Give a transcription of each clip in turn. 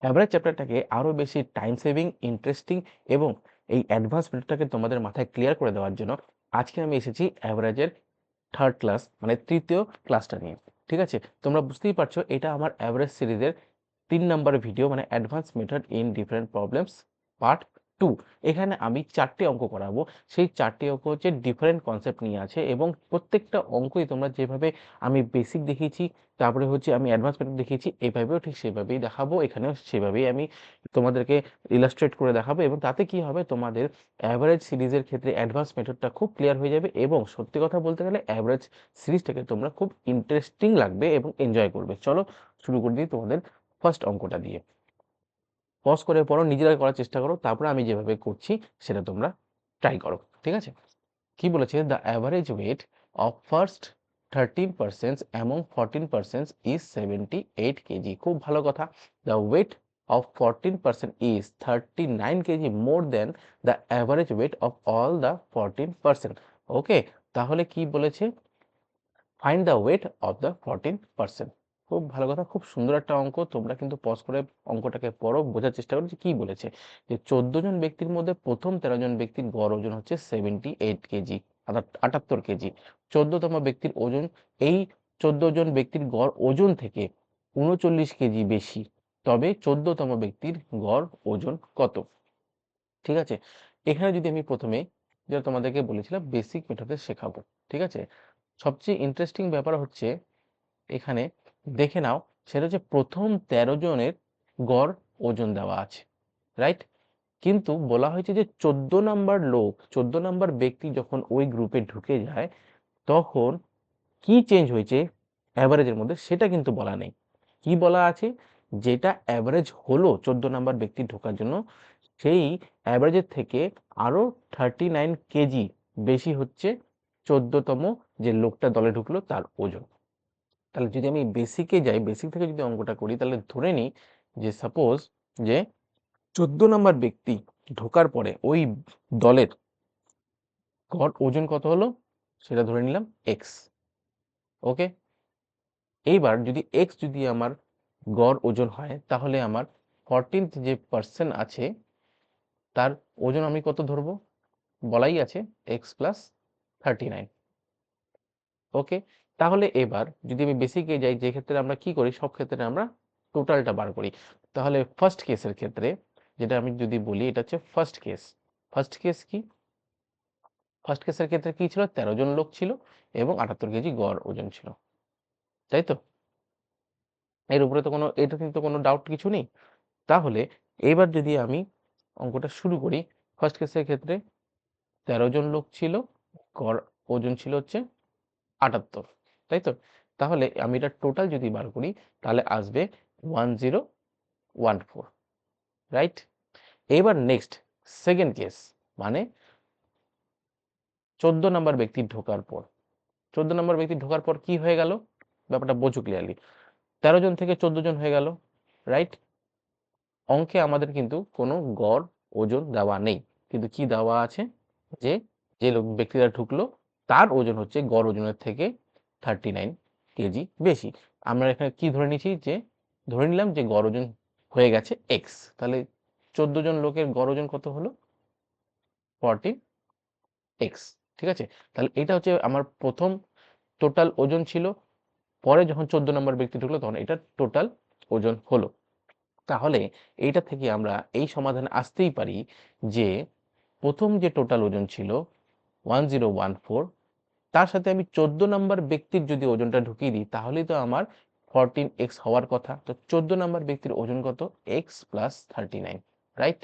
Average চ্যাপ্টারটাকে আরো বেশি time saving, interesting এবং এই অ্যাডভান্স মেথডটাকে তোমাদের মাথায় ক্লিয়ার করে দেওয়ার জন্য আজকে আমি এসেছি অ্যাভারেজের থার্ড ক্লাস মানে তৃতীয় ক্লাসটা নিয়ে। ঠিক আছে, তোমরা বুঝতেই পারছো এটা আমার অ্যাভারেজ সিরিজের 3 নম্বর ভিডিও, মানে advance method in different problems part 2। এখানে আমি 4টে অঙ্ক করাবো। সেই 4টে অঙ্ক হচ্ছে ডিফারেন্ট কনসেপ্ট নিয়ে আছে এবং প্রত্যেকটা অঙ্কই তোমরা যেভাবে আমি বেসিক দেখিয়েছি, তারপরে হচ্ছে আমি অ্যাডভান্স মেথড দেখিয়েছি, এইভাবেও ঠিক সেভাবেই দেখাবো, এখানেও সেভাবেই আমি তোমাদেরকে ইলাস্ট্রেট করে দেখাবো। এবং তাতে কি হবে, তোমাদের অ্যাভারেজ সিরিজের ক্ষেত্রে অ্যাডভান্স মেথডটা খুব ক্লিয়ার হয়ে যাবে এবং সত্যি কথা বলতে গেলে অ্যাভারেজ সিরিজটাকে তোমরা খুব ইন্টারেস্টিং লাগবে এবং এনজয় করবে। চলো শুরু করে দিই তোমাদের ফার্স্ট অঙ্কটা দিয়ে। পজ করে পড়ো, নিজেরা করার চেষ্টা করো, তারপরে আমি যেভাবে করছি সেটা তোমরা ট্রাই করো। ঠিক আছে, কি বলেছে, the average weight of first 13% among 14% is 78 kg. খুব ভালো কথা। The weight of 14% is 39 kg more than the average weight of all the 14%। Okay, তাহলে কি বলেছে, find the weight of the 14%। খুব ভালো কথা, খুব সুন্দর একটা অঙ্ক। তোমরা কিন্তু পজ করে অঙ্কটাকে পড়ো, বোঝার চেষ্টা করো যে কি বলেছে। যে 14 জন ব্যক্তির মধ্যে প্রথম 13 জন ব্যক্তির গড় ওজন হচ্ছে 78 কেজি, অর্থাৎ 78 কেজি। 14তম ব্যক্তির ওজন, এই 14 জন ব্যক্তির গড় ওজন থেকে 39 কেজি বেশি, তবে 14তম ব্যক্তির গড় ওজন কত? ঠিক আছে, এখানে যদি আমি প্রথমে যেটা তোমাদেরকে বলেছিলাম বেসিক মেথডে শেখাবো। ঠিক আছে, সবচেয়ে ইন্টারেস্টিং ব্যাপার হচ্ছে এখানে দেখে নাও, সেটা হচ্ছে প্রথম 13 জনের গড় ওজন দেওয়া আছে, রাইট? কিন্তু বলা হয়েছে যে 14 নম্বর লোক, 14 নম্বর ব্যক্তি যখন ওই গ্রুপে ঢুকে যায় তখন কি চেঞ্জ হয়েছে অ্যাভারেজের মধ্যে সেটা কিন্তু বলা নেই। কি বলা আছে, যেটা অ্যাভারেজ হলো 14 নম্বর ব্যক্তি ঢোকার জন্য, সেই অ্যাভারেজের থেকে আরো 39 কেজি বেশি হচ্ছে 14তম যে লোকটা দলে ঢুকলো তার ওজন। তাহলে যদি আমি বেসিকে যাই, বেসিক থেকে যদি অঙ্কটা করি, তাহলে ধরে নিই যে সাপোজ যে 14 নম্বর ব্যক্তি ঢোকার পরে ওই দলের গড় ওজন কত হলো সেটা ধরে নিলাম এক্স। ওকে, এইবার যদি এক্স যদি আমার গড় ওজন হয়, তাহলে আমার 14th যে পার্সন আছে তার ওজন আমি কত ধরবো, বলাই আছে এক্স প্লাস 39। ওকে, তাহলে এবার যদি আমি বেসিকে যাই, যে ক্ষেত্রে আমরা কি করি, সব ক্ষেত্রে আমরা টোটালটা বার করি। তাহলে ফার্স্ট কেসের ক্ষেত্রে যেটা আমি যদি বলি, এটা হচ্ছে ফার্স্ট কেস। ফার্স্ট কেস কি, ফার্স্ট কেসের ক্ষেত্রে কি ছিল, 13 জন লোক ছিল এবং 78 কেজি গড় ওজন ছিল, তাই তো? এর উপরে তো কোনো, এটা কিন্তু কোনো ডাউট কিছু নেই। তাহলে এবার যদি আমি অঙ্কটা শুরু করি, ফার্স্ট কেসের ক্ষেত্রে 13 জন লোক ছিল, গড় ওজন ছিল হচ্ছে 78, তাই তো? তাহলে আমি এটা টোটাল যদি বার করি, তাহলে আসবে 1014, রাইট? এবার নেক্সট সেকেন্ড কেস, মানে 14 নম্বর ব্যক্তি ঢোকার পর, 14 নম্বর ব্যক্তি ঢোকার পর কি হয়ে গেল, ব্যাপারটা বোঝো ক্লিয়ারলি। 13 জন থেকে 14 জন হয়ে গেল, রাইট? অঙ্কে আমাদের কিন্তু কোনো গড় ওজন দেওয়া নেই, কিন্তু কি দেওয়া আছে, যে যে লোক ব্যক্তিটা ঢুকলো তার ওজন হচ্ছে গড় ওজনের থেকে 39 কেজি বেশি। আমরা এখানে কি ধরে নিচ্ছি, যে ধরে নিলাম যে গড় ওজন হয়ে গেছে এক্স। তাহলে 14 জন লোকের গড় ওজন কত হলো, 14 এক্স। ঠিক আছে, তাহলে এটা হচ্ছে আমার প্রথম টোটাল ওজন ছিল। পরে যখন 14 নম্বর ব্যক্তি ঢুকলো তখন এটা টোটাল ওজন হলো। তাহলে এইটা থেকে আমরা এই সমাধানে আসতেই পারি যে প্রথম যে টোটাল ওজন ছিল 1014, তার সাথে আমি 14 নম্বর ব্যক্তির যদি ওজনটা ঢুকিয়ে দিই, তাহলেই তো আমার 14x হওয়ার কথা। তো 14 নম্বর ব্যক্তির ওজন কত, x প্লাস 39, রাইট?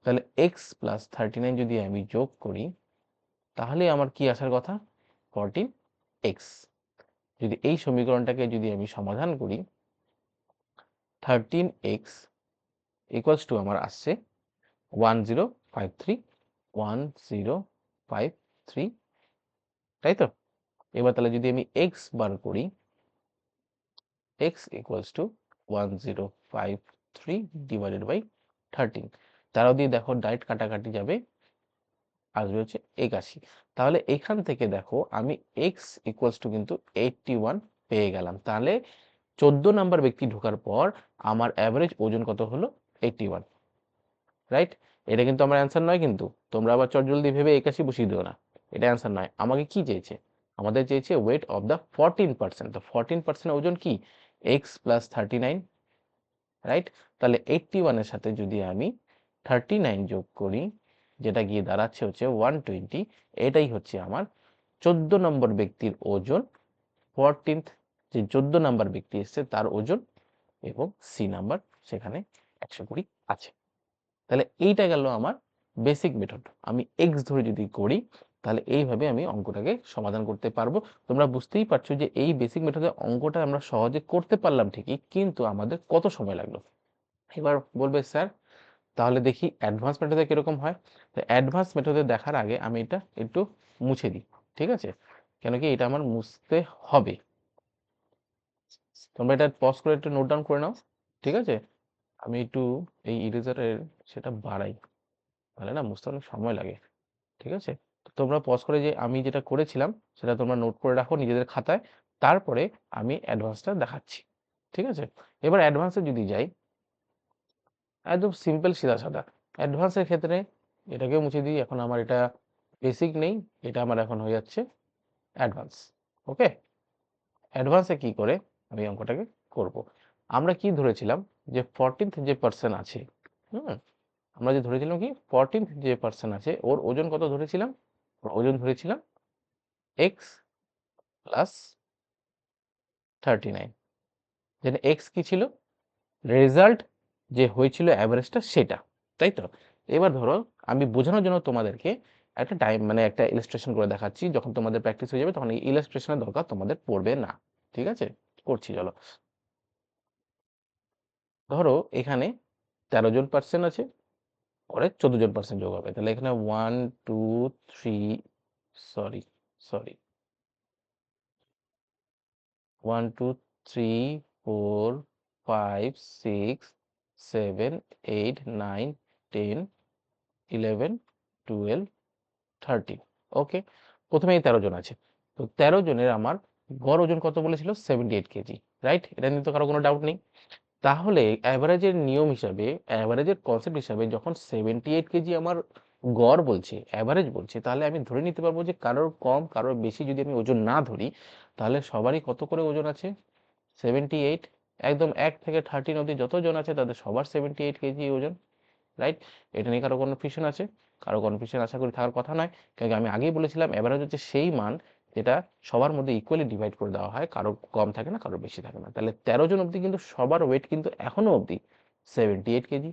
তাহলে x প্লাস 39 যদি আমি যোগ করি, তাহলে আমার কি আসার কথা, 14x। যদি এই সমীকরণটাকে যদি আমি সমাধান করি, 13x ইকুয়ালস টু আমার আসছে 1053, 1053, তাই তো? এবার তাহলে যদি আমি x বার করি, x equals to 1053 divided by 13, তারাও দিয়ে দেখো ডাইরেক্ট কাটাকাটি যাবে, আসবে হচ্ছে 81। তাহলে এখান থেকে দেখো আমি x ইকুয়ালস টু কিন্তু 81 পেয়ে গেলাম। তাহলে 14 নাম্বার ব্যক্তি ঢোকার পর আমার অ্যাভারেজ ওজন কত হলো? 81, রাইট? এটা কিন্তু আমার অ্যান্সার নয় কিন্তু, তোমরা আবার চটজলদি ভেবে 81 বসিয়ে দিও না, এটা অ্যান্সার নয়। আমাকে কি চেয়েছে? আমাদের চেয়েছে ওয়েট অফ দ্য 14%। তো 14% ওজন কি? x plus 39, right? তাহলে 81 এর সাথে যদি আমি 39 যোগ করি, যেটা গিয়ে দাঁড়াচ্ছে হচ্ছে 120, এটাই হচ্ছে আমার 14 নম্বর ব্যক্তির ওজন, 14th যে 14 নাম্বার ব্যক্তি এসছে তার ওজন, এবং সি নাম্বার সেখানে 120 আছে। তাহলে এইটা গেল আমার বেসিক মেথড। আমি এক্স ধরে যদি করি তাহলে এইভাবে আমি অঙ্কটাকে সমাধান করতে পারবো। তোমরা বুঝতেই পারছো যে এই বেসিক মেথডে অঙ্কটা আমরা সহজে করতে পারলাম ঠিকই, কিন্তু আমাদের কত সময় লাগলো। এবার বলবে স্যার তাহলে দেখি অ্যাডভান্স মেথডে কিরকম হয়। তো অ্যাডভান্স মেথডে দেখার আগে আমি এটা একটু মুছে দিই, ঠিক আছে? কেন কি এটা আমার মুছতে হবে। তোমরা এটা পজ করে একটু নোট ডাউন করে নাও, ঠিক আছে? আমি একটু এই ইরেজারের সেটা বাড়াই, তাহলে না মুছতে অনেক সময় লাগে, ঠিক আছে? তো তোমরা পজ করে যে আমি যেটা করেছিলাম সেটা তোমরা নোট করে রাখো নিজেদের খাতায়, তারপরে আমি অ্যাডভান্সটা দেখাচ্ছি, ঠিক আছে? এবার অ্যাডভান্সে যদি যাই, একদম সিম্পল সিধা সাদা। অ্যাডভান্সের ক্ষেত্রে এটাকেও মুছে দিই, এখন আমার এটা বেসিক নেই, এটা আমার এখন হয়ে যাচ্ছে অ্যাডভান্স। ওকে, অ্যাডভান্সে কি করে আমি অঙ্কটাকে করব। আমরা কি ধরেছিলাম যে 14th যে পার্সন আছে, হুম, আমরা যে ধরেছিলাম কি 14th যে পার্সন আছে ওর ওজন কত ধরেছিলাম? ওর ওজন ধরেছিলাম x প্লাস 39, যেটা x কি ছিল? রেজাল্ট যে হয়েছিল অ্যাভারেজটা সেটা, তাই তো? এবার ধরো আমি বোঝানোর জন্য তোমাদেরকে একটা টাইম মানে একটা ইলাস্ট্রেশন করে দেখাচ্ছি, যখন তোমাদের প্র্যাকটিস হয়ে যাবে তখন এই ইলাস্ট্রেশনের দরকার তোমাদের পড়বে না, ঠিক আছে? করছি চলো। ধরো এখানে 13 জন পার্সন আছে, পরে 14 জন পার্সন যোগ হবে, তাহলে এখানে 1 2 3, সরি সরি 1 2 3 4 5 6 7 8 9 10 11 12 13, ওকে। প্রথমে এই 13 জন আছে, তো 13 জনের আমার গড় ওজন কত বলেছিল? 78 কেজি, রাইট? এটা নিয়ে তো কারো কোনো ডাউট নেই। তাহলে অ্যাভারেজের নিয়ম হিসাবে, অ্যাভারেজের কনসেপ্ট হিসাবে যখন 78 কেজি আমার গড় বলছে, অ্যাভারেজ বলছে, তাহলে আমি ধরে নিতে পারবো যে কারোর কম কারোর বেশি যদি আমি ওজন না ধরি, তাহলে সবারই কত করে ওজন আছে? 78। একদম 1 থেকে 13 অবধি যতজন আছে তাদের সবার 78 কেজি ওজন, রাইট? এটা নিয়ে কারো কনফিউশন আছে? কারো কনফিউশন আশা করি থাকার কথা নয়, কারণ আমি আগেই বলেছিলাম অ্যাভারেজ হচ্ছে সেই মান যেটা সবার মধ্যে ইকুয়ালি ডিভাইড করে দেওয়া হয়, কারো কম থাকে না কারো বেশি থাকে না। তাহলে 13 জন অবধি কিন্তু সবার ওয়েট কিন্তু এখনো অবধি 78 কেজি।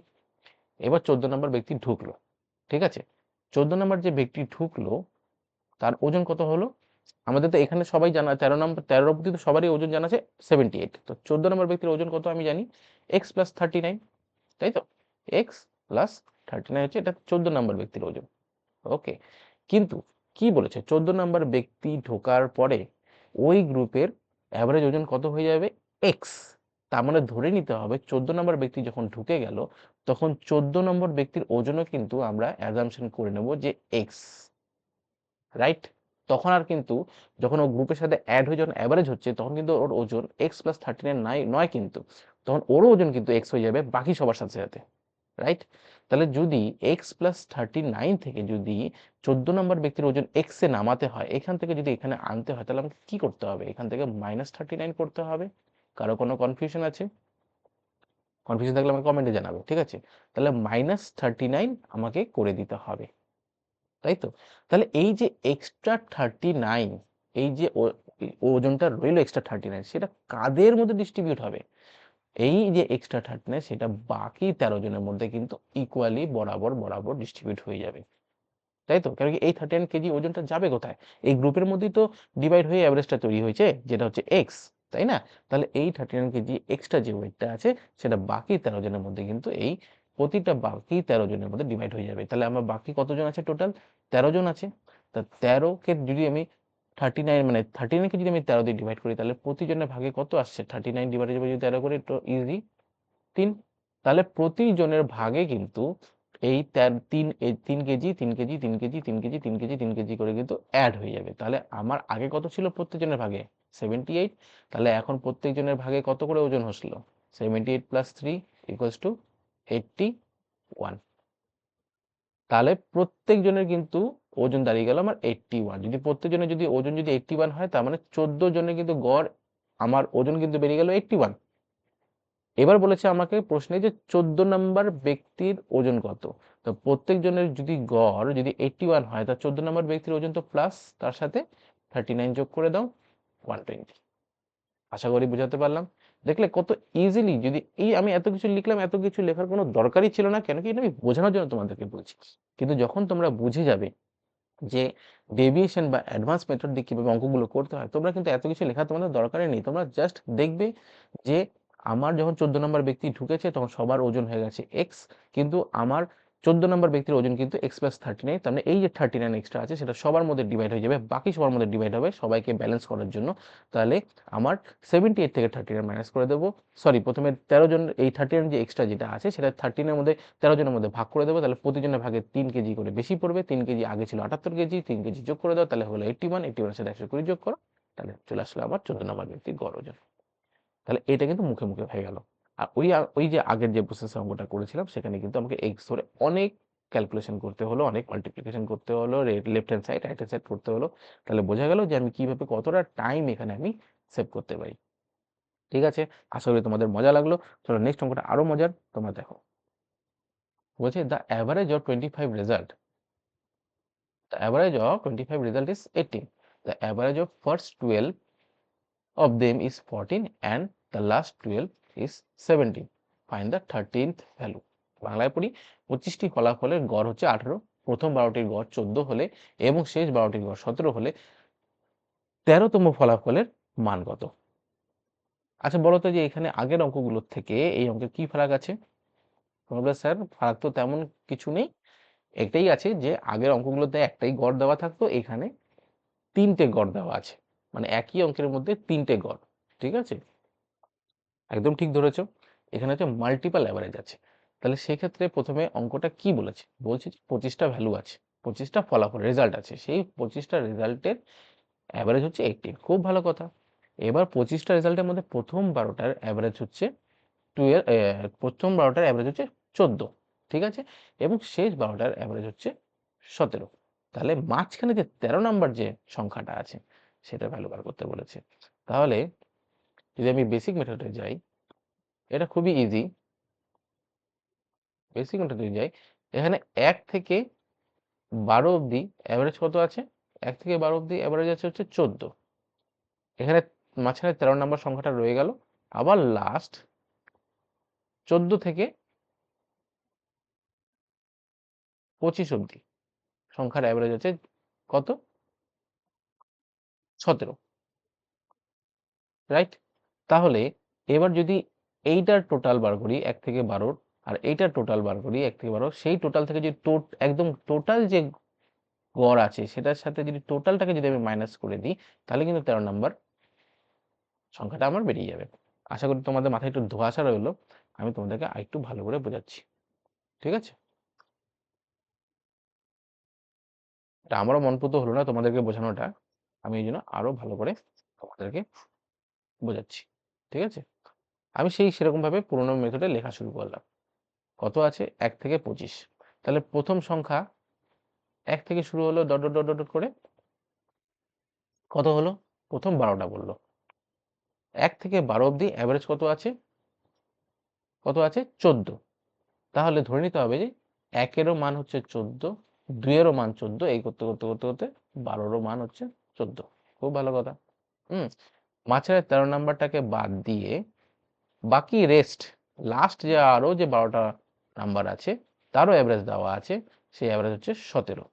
এবার 14 নম্বর ব্যক্তি ঢুকলো, ঠিক আছে? 14 নম্বর যে ব্যক্তি ঢুকলো তার ওজন কত হলো? আমাদের তো এখানে সবাই জানা 13 নম্বর 13 অবধি তো সবারই ওজন জানা আছে 78, তো 14 নম্বর ব্যক্তির ওজন কত আমি জানি x প্লাস 39, তাই তো? x প্লাস 39 হচ্ছে এটা 14 নম্বর ব্যক্তির ওজন, ওকে। কিন্তু কি বলেছে 14 নম্বর ব্যক্তি ঢোকার পরে ওই গ্রুপের অ্যাভারেজ ওজন কত হয়ে যাবে? x। তার মানে ধরে নিতে হবে 14 নম্বর ব্যক্তি যখন ঢুকে গেল তখন 14 নম্বর ব্যক্তির ওজনও কিন্তু আমরা অ্যাজাম্পশন করে নেব যে x, রাইট? তখন আর কিন্তু যখন ও গ্রুপের সাথে অ্যাড হয়ে যখন অ্যাভারেজ হচ্ছে তখন কিন্তু ওর ওজন x প্লাস 39 নয় কিন্তু, তখন ওরও ওজন কিন্তু x হয়ে যাবে বাকি সবার সাথে সাথে, রাইট? তাহলে যদি x প্লাস 39 থেকে যদি 14 নম্বর ব্যক্তির ওজন x এ নামাতে হয়, এখান থেকে যদি এখানে আনতে হয়, তাহলে আমাকে কি করতে হবে? এখান থেকে -39 করতে হবে। কারো কোনো কনফিউশন আছে? কনফিউশন থাকলে আমাকে কমেন্টে জানাবে, ঠিক আছে? তাহলে -39 আমাকে করে দিতে হবে, তাই তো? তাহলে এই যে এক্সট্রা 39, এই যে ওজনটা রইলো এক্সট্রা 39, সেটা কাদের মধ্যে ডিস্ট্রিবিউট হবে? এই যে এক্সট্রা 39 সেটা বাকি 13 জনের মধ্যে কিন্তু ইকুয়ালি বরাবর বরাবর ডিস্ট্রিবিউট হয়ে যাবে, তাই তো? কারণ কি এই 39 কেজি ওজনটা যাবে কোথায়? এই গ্রুপের মধ্যেই তো ডিভাইড হয়ে এভারেজটা তৈরি হয়েছে, যেটা হচ্ছে এক্স, তাই না? তাহলে এই 39 কেজি এক্সট্রা যে ওয়েটটা আছে সেটা বাকি 13 জনের মধ্যে কিন্তু এই প্রতিটা বাকি 13 জনের মধ্যে ডিভাইড হয়ে যাবে। তাহলে আমার বাকি কতজন আছে টোটাল? 13 জন আছে। তা 13 কে যদি আমি 39 মানে 39 কে যদি আমি 13 দিয়ে ডিভাইড করি তাহলে প্রতিজনের ভাগে কত আসছে? 39 ডিভাইডেড বাই যদি 13 করি তো ইজি 3। তাহলে প্রতিজনের ভাগে কিন্তু এই 3 KG 3 KG 3 KG 3 KG 3 KG 3 KG করে কিন্তু অ্যাড হয়ে যাবে। তাহলে আমার আগে কত ছিল প্রত্যেকজনের ভাগে? 78। তাহলে এখন প্রত্যেকজনের ভাগে কত করে ওজন হসলো? 78 প্লাস 3 ইকুয়ালস টু 81। তাহলে প্রত্যেকজনের কিন্তু ওজন দাঁড়িয়ে গেল আমার 81। যদি প্রত্যেকজনের যদি ওজন যদি 81 হয়, তার মানে 14 জনের কিন্তু গড় আমার ওজন কিন্তু বেরিয়ে গেল 81। এবার বলেছে আমাকে প্রশ্নে যে 14 নম্বর ব্যক্তির ওজন কত। তো প্রত্যেকজনের যদি গড় যদি 81 হয়, তা 14 নম্বর ব্যক্তির ওজন তো প্লাস তার সাথে 39 যোগ করে দাও 120। আশা করি বুঝাতে পারলাম। দেখলে কত ইজিলি, যদি এই আমি এত কিছু লিখলাম, এত কিছু লেখার কোনো দরকারই ছিল না, কেন কি এটা আমি বোঝানোর জন্য তোমাদেরকে বলছি। কিন্তু যখন তোমরা বুঝে যাবে যে ডেভিয়েশন বা অ্যাডভান্স মেথড দিয়ে কিভাবে অঙ্কগুলো করতে হয়, তোমরা কিন্তু এত কিছু লেখা তোমাদের দরকারই নেই। তোমরা জাস্ট দেখবে যে আমার যখন 14 নম্বর ব্যক্তি ঢুকেছে তখন সবার ওজন হয়ে গেছে এক্স, কিন্তু আমার 14 নম্বর ব্যক্তির ওজন কিন্তু এক্স প্লাস 39। তার মানে এই যে 39 এক্সট্রা আছে সেটা সবার মধ্যে ডিভাইড হয়ে যাবে, বাকি সবার মধ্যে ডিভাইড হবে সবাইকে ব্যালেন্স করার জন্য। তাহলে আমার 78 থেকে 39 মাইনাস করে দেবো, সরি প্রথমে 13 জন, এই 39 যে এক্সট্রা যেটা আছে সেটা 13-এর মধ্যে 13 জনের মধ্যে ভাগ করে দেবো। তাহলে প্রতিজনের ভাগে 3 কেজি করে বেশি পড়বে। 3 কেজি আগে ছিল 78 কেজি, 3 কেজি যোগ করে দাও, তাহলে হলো 81। 81 এর সাথে 120 যোগ করো, তাহলে চলে আসলো আমার 14 নম্বর ব্যক্তির গড় ওজন। তাহলে এটা কিন্তু মুখে মুখে হয়ে গেল। আর ওই যে আগের যে প্রসেস অঙ্কটা করেছিলাম সেখানে কিন্তু আমাকে এক্স ধরে অনেক ক্যালকুলেশন করতে হলো, অনেক মাল্টিপ্লিকেশন করতে হলো, left hand side right hand side করতে হলো। তাহলে বোঝা গেল যে আমি কিভাবে কতটা টাইম এখানে আমি সেভ করতে পারি। ঠিক আছে, আশা করি তোমাদের মজা লাগলো। চলো নেক্সট অঙ্কটা আরো মজার, তোমরা দেখো। বলছে the average of 25 result, the average of 25 result is 18. The average of first 12 of them is 14 and the last 12 is 17. Find the 13th value. বাংলায় পড়ি, 25টি ফলাফলের গড় হচ্ছে 18, প্রথম 12টির গড় 14 হলে এবং শেষ 12টির গড় 17 হলে 13তম ফলাফলের মান কত? আচ্ছা বলো তো যে এখানে আগের অঙ্কগুলোর থেকে এই অঙ্কের কি ফারাক আছে? তোমরা স্যার ফারাক তো তেমন কিছু নেই, এটাই আছে যে আগের অঙ্কগুলোতে একটাই গড় দেওয়া থাকতো, এখানে 3টে গড় দেওয়া আছে, মানে একই অঙ্কের মধ্যে 3টে গড়। ঠিক আছে, একদম ঠিক ধরেছো। এখানে হচ্ছে মাল্টিপল অ্যাভারেজ আছে। তাহলে সেক্ষেত্রে প্রথমে অঙ্কটা কি বলেছে? বলছে 25টা ভ্যালু আছে, 25টা ফলাফল রেজাল্ট আছে, সেই 25টা রেজাল্টের অ্যাভারেজ হচ্ছে 18। খুব ভালো কথা। এবার 25টা রেজাল্টের মধ্যে প্রথম 12টার অ্যাভারেজ হচ্ছে 12, প্রথম 12টার অ্যাভারেজ হচ্ছে 14। ঠিক আছে, এবং শেষ 12টার অ্যাভারেজ হচ্ছে 17। তাহলে মাঝখানে যে 13 নাম্বার যে সংখ্যাটা আছে সেটা ভ্যালু বার করতে বলেছে। তাহলে যদি আমি বেসিক মেথডে যাই, এটা খুবই ইজি। বেসিক মেথডে যাই, এখানে 1 থেকে 12 অবধি অ্যাভারেজ কত আছে? 1 থেকে 12 অবধি অ্যাভারেজ আছে হচ্ছে 14। এখানে মাঝখানে 13 নাম্বার সংখ্যাটা রয়ে গেল। আবার লাস্ট 14 থেকে 25 অবধি সংখ্যার অ্যাভারেজ আছে কত? 17। রাইট? তাহলে এবার যদি এইটার টোটাল বার করি 1 থেকে 12, আর এইটার টোটাল বার করি 1 থেকে 12, সেই টোটাল থেকে যদি একদম টোটাল যে গড় আছে সেটার সাথে যদি টোটালটাকে যদি আমি মাইনাস করে দিই, তাহলে কিন্তু 13 নাম্বার সংখ্যাটা আমার বেরিয়ে যাবে। আশা করি তোমাদের মাথায় একটু ধোঁয়াশা রইলো, আমি তোমাদেরকে আরেকটু ভালো করে বোঝাচ্ছি। ঠিক আছে, এটা আমারও মনপুত হলো না তোমাদেরকে বোঝানোটা, আমি এই জন্য আরো ভালো করে তোমাদেরকে বোঝাচ্ছি। ঠিক আছে, আমি সেরকম ভাবে পুরোনো মেথডে লেখা শুরু করলাম। কত আছে? 1 থেকে 25। তাহলে প্রথম সংখ্যা 1 থেকে শুরু হলো ডট ডট ডট ডট করে, কত হলো? প্রথম 12টা বললো। 1 থেকে 12 অবধি অ্যাভারেজ কত আছে? কত আছে? 14। তাহলে ধরে নিতে হবে যে 1 এরও মান হচ্ছে 14, 2 এরও মান 14, এই করতে করতে করতে করতে 12রও মান হচ্ছে 14। খুব ভালো কথা। মাঝখানে 13 নাম্বারটাকে বাদ দিয়ে বাকি রেস্ট, লাস্ট যে আরো যে 12টা নাম্বার আছে তারও অ্যাভারেজ দেওয়া আছে, সেই অ্যাভারেজ হচ্ছে 17।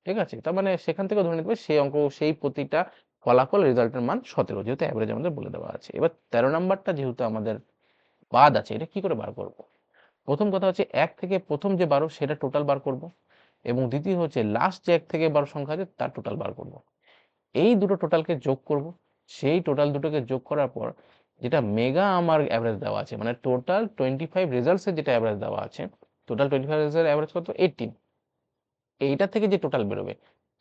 ঠিক আছে, তার মানে সেখান থেকে ধরে নিতে হবে সেই অঙ্ক, সেই প্রতিটা ফলাফল রেজাল্টের মান 17, যেহেতু অ্যাভারেজ আমাদের বলে দেওয়া আছে। এবার 13 নাম্বারটা যেহেতু আমাদের বাদ আছে, এটা কি করে বার করব? প্রথম কথা হচ্ছে 1 থেকে প্রথম যে 12 সেটা টোটাল বার করব, এবং দ্বিতীয় হচ্ছে লাস্ট যে 1 থেকে 12 সংখ্যা আছে তার টোটাল বার করব। এই দুটো টোটালকে যোগ করব, সেই টোটাল দুটোকে যোগ করার পর যেটা মেগা আমার অ্যাভারেজ দেওয়া আছে, মানে টোটাল 25 রেজাল্টসের যেটা অ্যাভারেজ দেওয়া আছে, টোটাল 25 রেজাল্টের অ্যাভারেজ কত? 18। এইটা থেকে যে টোটাল বেরোবে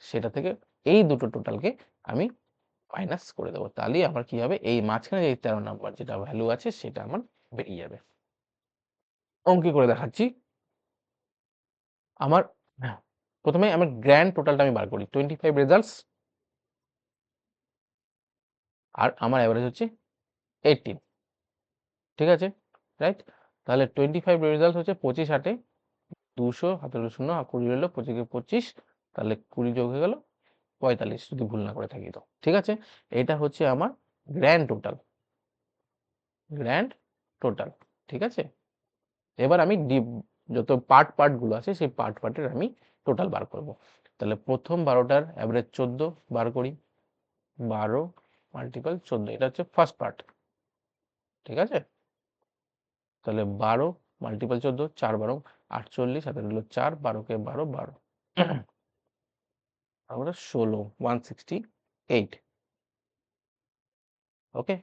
সেটা থেকে এই দুটো টোটালকে আমি মাইনাস করে দেবো, তাহলেই আমার কি হবে, এই মাঝখানে যে 13 নাম্বার যেটা ভ্যালু আছে সেটা আমার বেরিয়ে যাবে। অঙ্কে করে দেখাচ্ছি। আমার প্রথমে আমার গ্র্যান্ড টোটালটা আমি বার করি, 25 রেজাল্টস আর আমার অ্যাভারেজ হচ্ছে 18, ঠিক আছে, রাইট? তাহলে 25 রেজাল্ট হচ্ছে 25 8 200, হাতে হলো 0, 20 হলো 25 25, তাহলে 20 যোগ হয়ে গেল 45, যদি ভুল না করে থাকি তো, ঠিক আছে। এটা হচ্ছে আমার গ্র্যান্ড টোটাল, গ্র্যান্ড টোটাল, ঠিক আছে। এবার আমি যত পার্ট গুলো আছে সেই পার্টের আমি টোটাল বার করব। তাহলে প্রথম 12টার অ্যাভারেজ 14 বার করি, 12 মাল্টিপল 14, এটা হচ্ছে ফার্স্ট পার্ট, ঠিক আছে। তাহলে 12 মাল্টিপল 14, 4 12 48, হাতে হলো 4, 12 কে 12 12, আমরা 16 168, ওকে।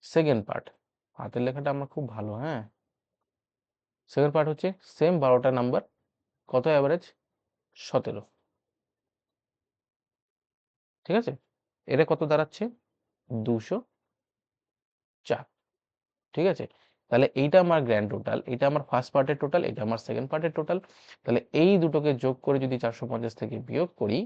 সেকেন্ড পার্ট, হাতের লেখাটা আমার খুব ভালো, হ্যাঁ। সেকেন্ড পার্ট হচ্ছে সেম 12টা নাম্বার, কত অ্যাভারেজ 17, ঠিক আছে। এটা কত দাঁড়াচ্ছে 204, ঠিক আছে। তাহলে এইটা আমার গ্র্যান্ড টোটাল, এটা আমার ফার্স্ট পার্টের টোটাল, এটা আমার সেকেন্ড পার্টের টোটাল। তাহলে এই দুটোকে যোগ করে যদি 450 থেকে বিয়োগ করি,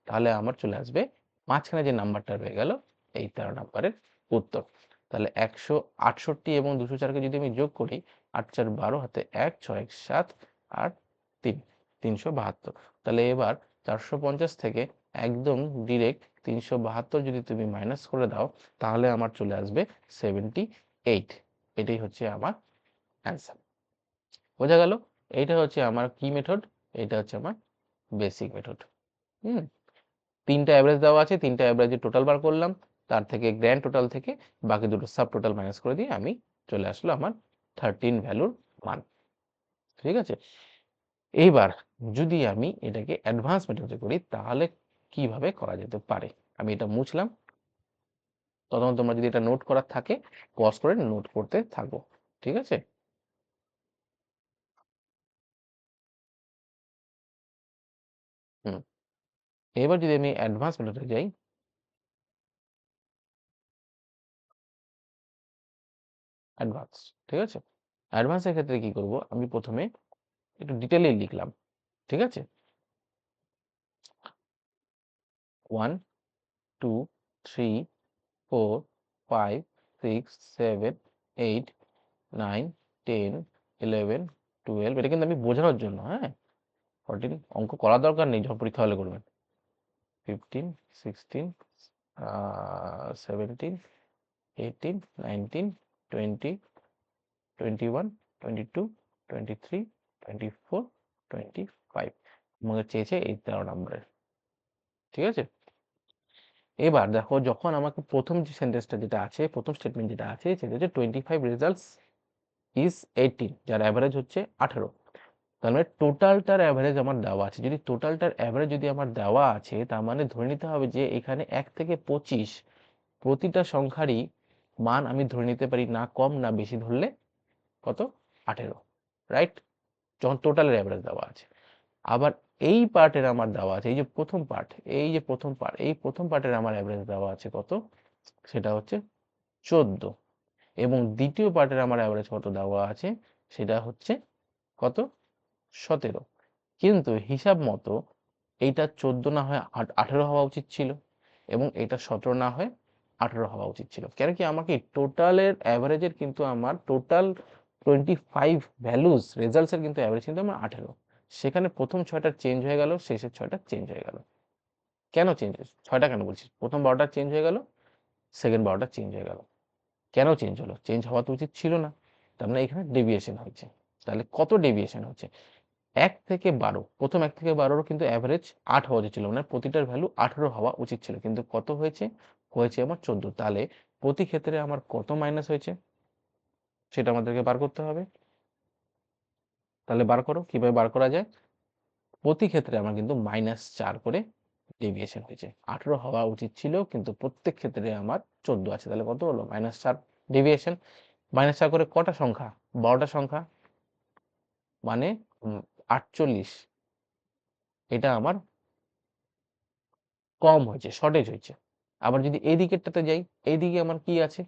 তাহলে আমার চলে আসবে মাঝখানে যে নাম্বারটা রয়ে গেল এই 13 নাম্বারের উত্তর। তাহলে 168 এবং 204কে যদি আমি যোগ করি, 8 4 12, হাতে 1 6 1 7 আর 3 372। তাহলে এবার 450 থেকে একদম ডিরেক্ট 372 যদি তুমি মাইনাস করে দাও, তাহলে আমার চলে আসবে 78। এটাই হচ্ছে আমার অ্যান্সার। বোঝা গেল? এইটা হচ্ছে আমার কি মেথড, এটা হচ্ছে আমার বেসিক মেথড। হুম, তিনটা অ্যাভারেজ দেওয়া আছে, তিনটা অ্যাভারেজের টোটাল বার করলাম, তার থেকে গ্র্যান্ড টোটাল থেকে বাকি দুটো সাব টোটাল মাইনাস করে দিয়ে আমি চলে আসলো আমার 13 ভ্যালুর মান, ঠিক আছে। এইবার যদি আমি এটাকে অ্যাডভান্স মেথডে করি, তাহলে কিভাবে করা যেতে পারে, আমি এটা মুছলাম। তখন তোমরা যদি এটা নোট করার থাকে, পজ করে নোট করতে থাকো, ঠিক আছে। হুম, এবার যদি আমি অ্যাডভান্স মেথডে যাই, অ্যাডভান্স, ঠিক আছে। অ্যাডভান্সের ক্ষেত্রে কি করব, আমি প্রথমে একটু ডিটেইলে লিখলাম, ঠিক আছে। 1 2 3 4 5 6 7 8 9 10 11 12, এটা কিন্তু আমি বোঝানোর জন্য, হ্যাঁ। 14, অঙ্ক করার দরকার নেই, যখন পরীক্ষা হলে করবেন। 15 16 17 18 19 20 21 22 23 24 25, আমাকে চেয়েছে এই 13 নম্বরের, ঠিক আছে। এবার দেখো, যখন আমাকে প্রথম যে সেন্টেন্সটা যেটা আছে, প্রথম স্টেটমেন্ট যেটা আছে, সেটা হচ্ছে 25 রেজাল্টস ইজ 18, যার অ্যাভারেজ হচ্ছে 18। তার মানে টোটালটার অ্যাভারেজ আমার দেওয়া আছে, যদি টোটালটার অ্যাভারেজ যদি আমার দেওয়া আছে, তার মানে ধরে নিতে হবে যে এখানে 1 থেকে 25 প্রতিটা সংখ্যারই মান আমি ধরে নিতে পারি, না কম না বেশি, ধরলে কত 18, রাইট, যখন টোটালের অ্যাভারেজ দেওয়া আছে। আবার এই পার্টের আমার দেওয়া আছে, এই যে প্রথম পার্ট, এই যে প্রথম পার্ট, এই প্রথম পার্টের আমার অ্যাভারেজ দেওয়া আছে কত, সেটা হচ্ছে 14, এবং দ্বিতীয় পার্টের আমার অ্যাভারেজ কত দেওয়া আছে, সেটা হচ্ছে কত 17। কিন্তু হিসাব মতো এইটা 14 না হয় 18 হওয়া উচিত ছিল, এবং এটা 17 না হয় 18 হওয়া উচিত ছিল। কেন কি, আমাকে টোটালের অ্যাভারেজের কিন্তু আমার টোটাল 25 ভ্যালুস রেজাল্টসের কিন্তু অ্যাভারেজ কিন্তু আমার 18, সেখানে প্রথম 6টা চেঞ্জ হয়ে গেল, শেষের 6টা চেঞ্জ হয়ে গেল। কেন চেঞ্জ হয়েছে 6টা, কেন বলছি, প্রথম 12টা চেঞ্জ হয়ে গেল, সেকেন্ড 12টা চেঞ্জ হয়ে গেল। কেন চেঞ্জ হলো, চেঞ্জ হওয়া তো উচিত ছিল না, তার মানে এখানে ডেভিয়েশন হয়েছে। তাহলে কত ডেভিয়েশন হচ্ছে, 1 থেকে 12, প্রথম 1 থেকে 12 কিন্তু অ্যাভারেজ 8 হওয়া উচিত ছিল, মানে প্রতিটার ভ্যালু 18 হওয়া উচিত ছিল, কিন্তু কত হয়েছে, হয়েছে আমার 14। তাহলে প্রতি ক্ষেত্রে আমার কত মাইনাস হয়েছে, সেটা আমাদেরকে বার করতে হবে। তাহলে বার করো, কিভাবে বার করা যায়। প্রতি ক্ষেত্রে আমার কিন্তু -4 করে ডেভিয়েশন হয়েছে, 18 হওয়া উচিত ছিল, কিন্তু প্রত্যেক ক্ষেত্রে আমার 14 আছে, তাহলে কত হলো -4 ডেভিয়েশন। -4 করে কটা সংখ্যা, 12টা সংখ্যা, মানে 48, এটা আমার কম হয়েছে, শর্টেজ হয়েছে, আবার যদি এই দিকেরটাতে যাই, এইদিকে আমার কি আছে,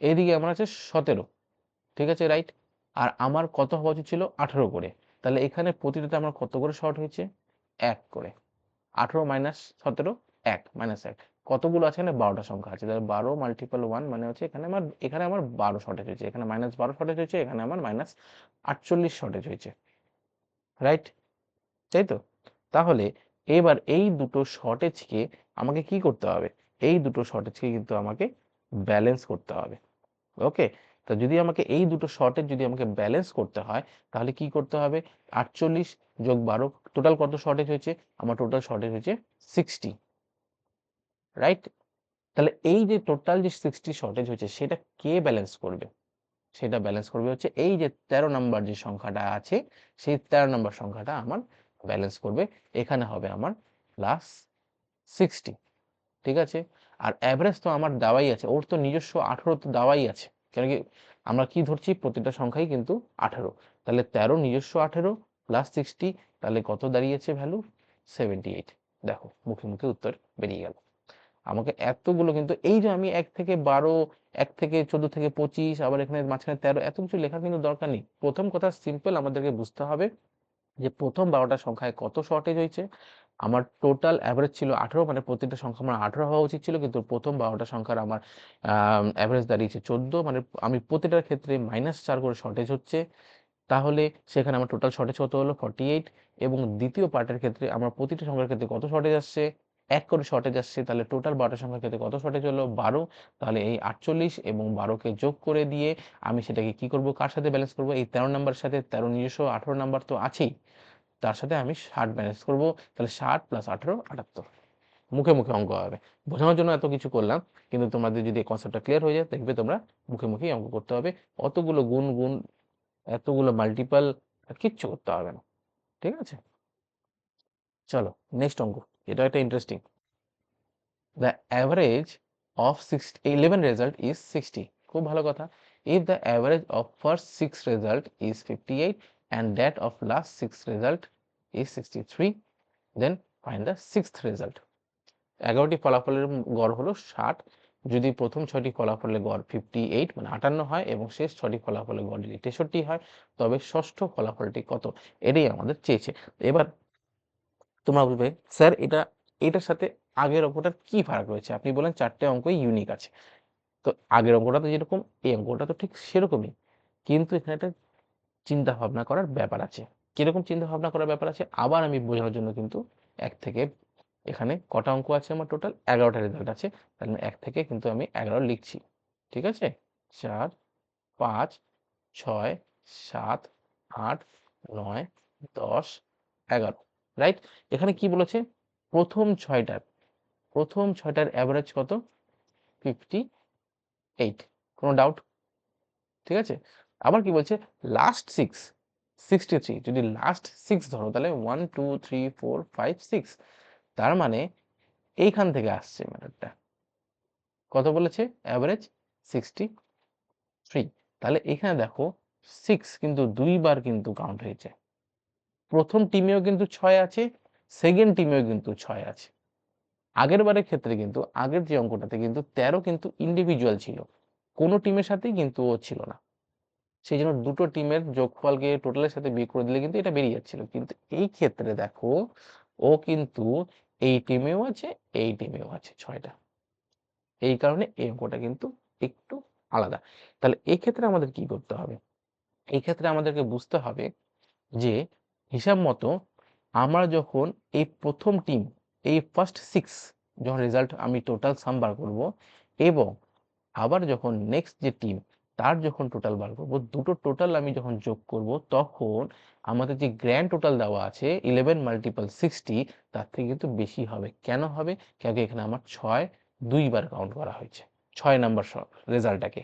এইদিকে আমার আছে 17, ঠিক আছে রাইট। আর আমার কত হওয়া উচিত ছিল 18 করে, তাহলে এখানে প্রতিটাতে আমার কত করে শর্ট হয়েছে, 1 করে। 18 মাইনাস 17, 1 মাইনাস 1, কতগুলো আছে এখানে, 12টা সংখ্যা আছে, তাহলে 12 মাল্টিপল 1 মানে হচ্ছে এখানে আমার 12 শর্টেজ হয়েছে, এখানে মাইনাস 12 শর্টেজ হয়েছে, এখানে আমার মাইনাস 48 শর্টেজ হয়েছে, রাইট, তাই তো। তাহলে এবার এই দুটো শর্টেজকে আমাকে কি করতে হবে, এই দুটো শর্টেজকে কিন্তু আমাকে ব্যালেন্স করতে হবে, ওকে। তো যদি আমাকে এই দুটো শর্টেজ যদি আমাকে ব্যালেন্স করতে হয়, তাহলে কি করতে হবে, 48 যোগ 12, টোটাল কত শর্টেজ হয়েছে, আমার টোটাল শর্টেজ হয়েছে 60, রাইট। তাহলে এই যে টোটাল যে 60 শর্টেজ হয়েছে সেটা কে ব্যালেন্স করবে, সেটা ব্যালেন্স করবে হচ্ছে এই যে 13 নাম্বার যে সংখ্যাটা আছে, সেই 13 নাম্বার সংখ্যাটা আমার ব্যালেন্স করবে, এখানে হবে আমার প্লাস 60, ঠিক আছে। আর অ্যাভারেজ তো আমার দেওয়াই আছে, ওর তো নিজস্ব 18 তো দেওয়াই আছে, কেন কি আমরা কি ধরছি, প্রতিটা সংখ্যাই কিন্তু 18, তাহলে 13 নিজস্ব 18 প্লাস 60, তাহলে কত দাঁড়িয়েছে ভ্যালু, 78। দেখো মুখে মুখে উত্তর বেরিয়ে গেল। আমাকে এতগুলো কিন্তু এই যে আমি 1 থেকে 12, 1 থেকে 14 থেকে 25, আবার এখানে মাঝখানে 13, এত কিছু লেখার কিন্তু দরকার নেই। প্রথম কথা সিম্পল আমাদেরকে বুঝতে হবে যে প্রথম 12টা সংখ্যায় কত শর্টেজ হয়েছে। আমার টোটাল অ্যাভারেজ ছিল 18, মানে প্রতিটা সংখ্যা আমার 18 হওয়া উচিত ছিল, কিন্তু প্রথম 12টা সংখ্যার আমার অ্যাভারেজ দাঁড়িয়েছে 14, মানে আমি প্রতিটার ক্ষেত্রে -4 করে শর্টেজ হচ্ছে। তাহলে সেখানে আমার টোটাল শর্টেজ কত হলো, 48। এবং দ্বিতীয় পার্টের ক্ষেত্রে আমার প্রতিটা সংখ্যার ক্ষেত্রে কত শর্টেজ আসছে, 1 করে শর্টেজ আসছে, তাহলে টোটাল 12টা সংখ্যার ক্ষেত্রে কত শর্টেজ হলো, 12। তাহলে এই 48 এবং 12কে যোগ করে দিয়ে আমি সেটাকে কি করব, কার সাথে ব্যালেন্স করব, এই 13 নাম্বারের সাথে। 13 নিজস্ব 18 নাম্বার তো আছেই, তার সাথে আমি 60 ব্যালেন্স করব, তাহলে 60 প্লাস 18, 78। মুখে মুখে অঙ্ক হবে, বোঝানোর জন্য এত কিছু করলাম, কিন্তু তোমাদের যদি কনসেপ্টটা ক্লিয়ার হয়ে যায়, দেখবে তোমরা মুখে মুখেই অঙ্ক করতে হবে, অতগুলো গুণ গুণ, এতগুলো মাল্টিপল কিচ্ছু করতে হবে না, ঠিক আছে। চলো নেক্সট অঙ্ক, এটা একটা interesting. The average of 11 result is 60, খুব ভালো কথা। If the average of first 6 result is 58 and that of last 6 result is 63, then find the 6th result. 11টি ফলাফলের গড় হলো 60, যদি প্রথম 6টি ফলাফলের গড় 58 মানে 58 হয় এবং শেষ 6টি ফলাফলের গড় যদি 63 হয়, তবে ষষ্ঠ ফলাফলটি কত, এটাই আমাদের চেয়েছে। এবার তোমরা বলবে স্যার এটার সাথে আগের অঙ্কটার কি ফারাক রয়েছে, আপনি বলেন 4টে অঙ্কই ইউনিক আছে, তো আগের অঙ্কটা তো যেরকম এই অঙ্কটা তো ঠিক সেরকমই, কিন্তু এখানে একটা চিন্তা ভাবনা করার ব্যাপার আছে। কিরকম চিন্তা ভাবনা করার ব্যাপার আছে, আবার আমি বোঝানোর জন্য কিন্তু 1 থেকে, এখানে কটা অঙ্ক আছে আমার, টোটাল 11টা রেজাল্ট আছে, তাহলে 1 থেকে কিন্তু আমি 11 লিখছি, ঠিক আছে। 4, 5, 6, 7, 8, 9, 10, 11, রাইট। এখানে কি বলেছে, প্রথম 6টার অ্যাভারেজ কত, 58, কোনো ডাউট, ঠিক আছে। আবার কি বলছে, লাস্ট 6 63, যদি লাস্ট 6 ধরো তাহলে 1 2 3 4 5 6, তার মানে এইখান থেকে আসছে ম্যাটারটা, কত বলেছে অ্যাভারেজ 63। তাহলে এখানে দেখো 6 কিন্তু দুইবার কিন্তু কাউন্ট হয়েছে, প্রথম টিমেও কিন্তু 6 আছে, সেকেন্ড টিমেও কিন্তু 6 আছে। আগের বারের ক্ষেত্রে কিন্তু আগের যে অঙ্কটাতে কিন্তু 13 কিন্তু ইন্ডিভিজুয়াল ছিল, কোনো টিমের সাথেই কিন্তু ও ছিল না, সেই জন্য দুটো টিমের যোগফলকে টোটালের সাথে বিয়োগ করে দিলে কিন্তু এটা বেরিয়ে যাচ্ছিল, কিন্তু এই ক্ষেত্রে দেখো ও কিন্তু এই টিমেও আছে, এই টিমেও আছে 6টা, এই কারণে এই অঙ্কটা কিন্তু একটু আলাদা। তাহলে এই ক্ষেত্রে আমাদের কি করতে হবে, এই ক্ষেত্রে আমাদেরকে বুঝতে হবে যে হিসাব মতো আমরা যখন এই প্রথম টিম, এই ফার্স্ট 6 যখন রেজাল্ট আমি টোটাল সাম বার করব, এবং আবার যখন নেক্সট যে টিম তার যখন টোটাল বার করব, দুটো টোটাল আমি যখন যোগ করব, তখন আমাদের যে গ্র্যান্ড টোটাল দেওয়া আছে 11 মাল্টিপল 60, তার থেকে কিন্তু বেশি হবে। কেন হবে, কেন কি এখানে আমার 6 দুইবার কাউন্ট করা হয়েছে 6 নাম্বার রেজাল্টটাকে,